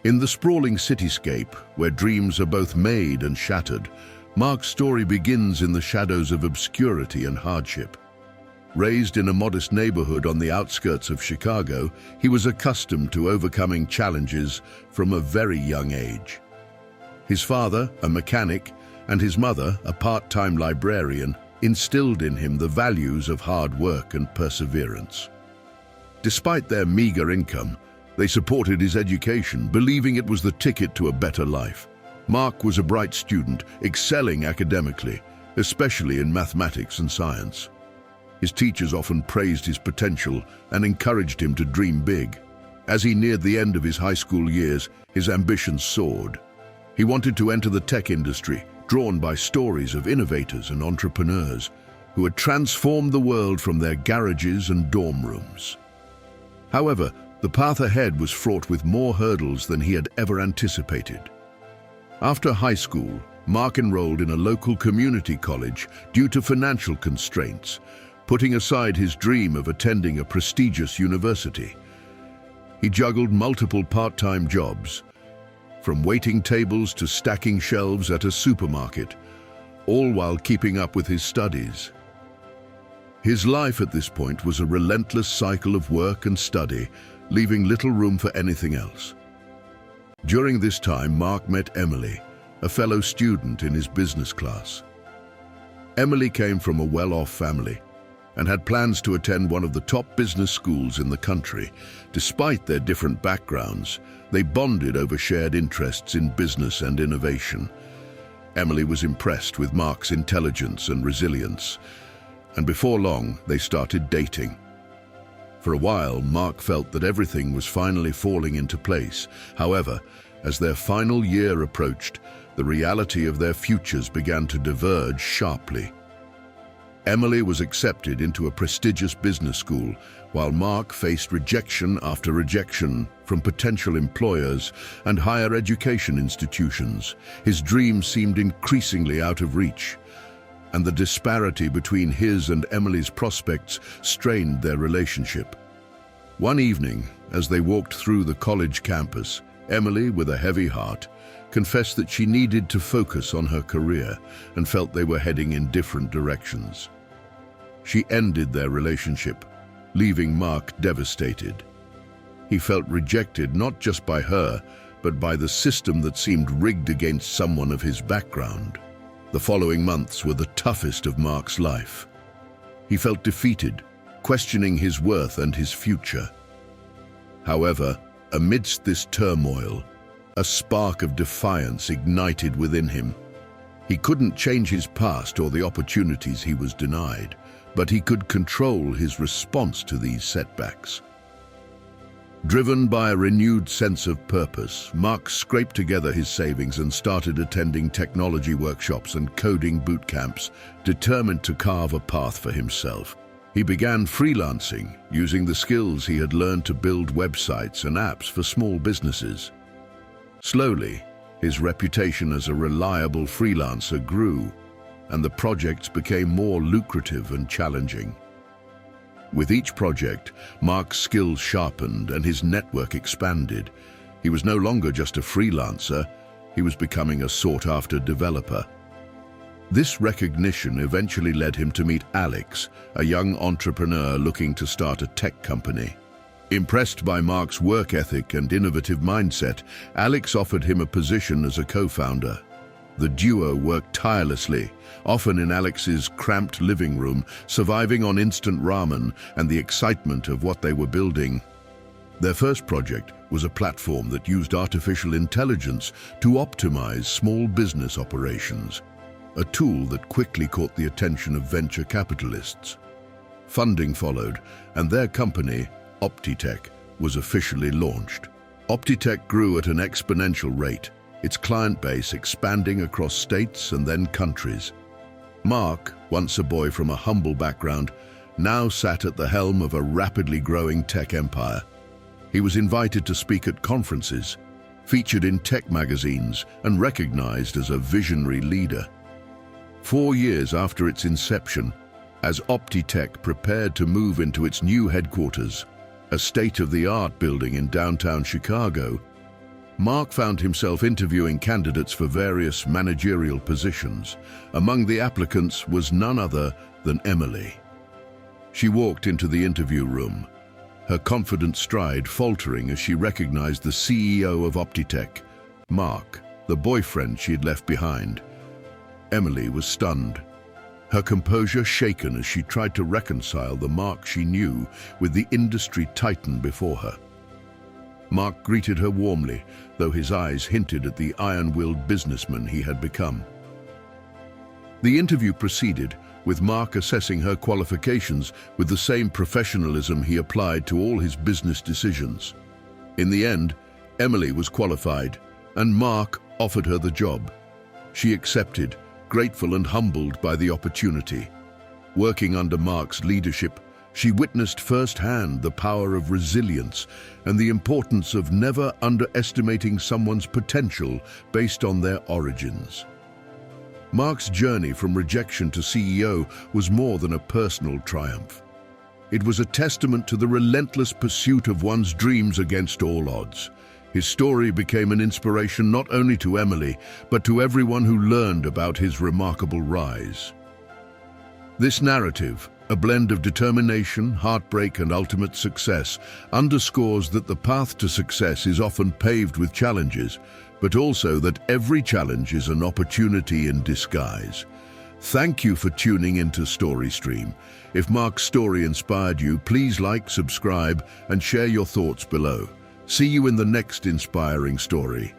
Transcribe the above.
In the sprawling cityscape, where dreams are both made and shattered, Mark's story begins in the shadows of obscurity and hardship. Raised in a modest neighborhood on the outskirts of Chicago, he was accustomed to overcoming challenges from a very young age. His father, a mechanic, and his mother, a part-time librarian, instilled in him the values of hard work and perseverance. Despite their meager income, they supported his education, believing it was the ticket to a better life. Mark was a bright student, excelling academically, especially in mathematics and science. His teachers often praised his potential and encouraged him to dream big. As he neared the end of his high school years, his ambitions soared. He wanted to enter the tech industry, drawn by stories of innovators and entrepreneurs who had transformed the world from their garages and dorm rooms. However, the path ahead was fraught with more hurdles than he had ever anticipated. After high school, Mark enrolled in a local community college due to financial constraints, putting aside his dream of attending a prestigious university. He juggled multiple part-time jobs, from waiting tables to stacking shelves at a supermarket, all while keeping up with his studies. His life at this point was a relentless cycle of work and study, leaving little room for anything else. During this time, Mark met Emily, a fellow student in his business class. Emily came from a well-off family and had plans to attend one of the top business schools in the country. Despite their different backgrounds, they bonded over shared interests in business and innovation. Emily was impressed with Mark's intelligence and resilience, and before long, they started dating. For a while, Mark felt that everything was finally falling into place. However, as their final year approached, the reality of their futures began to diverge sharply. Emily was accepted into a prestigious business school, while Mark faced rejection after rejection from potential employers and higher education institutions. His dreams seemed increasingly out of reach, and the disparity between his and Emily's prospects strained their relationship. One evening, as they walked through the college campus, Emily, with a heavy heart, confessed that she needed to focus on her career and felt they were heading in different directions. She ended their relationship, leaving Mark devastated. He felt rejected not just by her, but by the system that seemed rigged against someone of his background. The following months were the toughest of Mark's life. He felt defeated, questioning his worth and his future. However, amidst this turmoil, a spark of defiance ignited within him. He couldn't change his past or the opportunities he was denied, but he could control his response to these setbacks. Driven by a renewed sense of purpose, Mark scraped together his savings and started attending technology workshops and coding boot camps, determined to carve a path for himself. He began freelancing, using the skills he had learned to build websites and apps for small businesses. Slowly, his reputation as a reliable freelancer grew, and the projects became more lucrative and challenging. With each project, Mark's skills sharpened and his network expanded. He was no longer just a freelancer, he was becoming a sought-after developer. This recognition eventually led him to meet Alex, a young entrepreneur looking to start a tech company. Impressed by Mark's work ethic and innovative mindset, Alex offered him a position as a co-founder. The duo worked tirelessly, often in Alex's cramped living room, surviving on instant ramen and the excitement of what they were building. Their first project was a platform that used artificial intelligence to optimize small business operations, a tool that quickly caught the attention of venture capitalists. Funding followed, and their company, OptiTech, was officially launched. OptiTech grew at an exponential rate, its client base expanding across states and then countries. Mark, once a boy from a humble background, now sat at the helm of a rapidly growing tech empire. He was invited to speak at conferences, featured in tech magazines, and recognized as a visionary leader. 4 years after its inception, as OptiTech prepared to move into its new headquarters, a state-of-the-art building in downtown Chicago, Mark found himself interviewing candidates for various managerial positions. Among the applicants was none other than Emily. She walked into the interview room, her confident stride faltering as she recognized the CEO of Optitech, Mark, the boyfriend she had left behind. Emily was stunned, her composure shaken as she tried to reconcile the Mark she knew with the industry titan before her. Mark greeted her warmly, though his eyes hinted at the iron-willed businessman he had become. The interview proceeded, with Mark assessing her qualifications with the same professionalism he applied to all his business decisions. In the end, Emily was qualified, and Mark offered her the job. She accepted, grateful and humbled by the opportunity. Working under Mark's leadership, she witnessed firsthand the power of resilience and the importance of never underestimating someone's potential based on their origins. Mark's journey from rejection to CEO was more than a personal triumph. It was a testament to the relentless pursuit of one's dreams against all odds. His story became an inspiration not only to Emily, but to everyone who learned about his remarkable rise. This narrative, a blend of determination, heartbreak, and ultimate success, underscores that the path to success is often paved with challenges, but also that every challenge is an opportunity in disguise. Thank you for tuning into StoryStream. If Mark's story inspired you, please like, subscribe, and share your thoughts below. See you in the next inspiring story.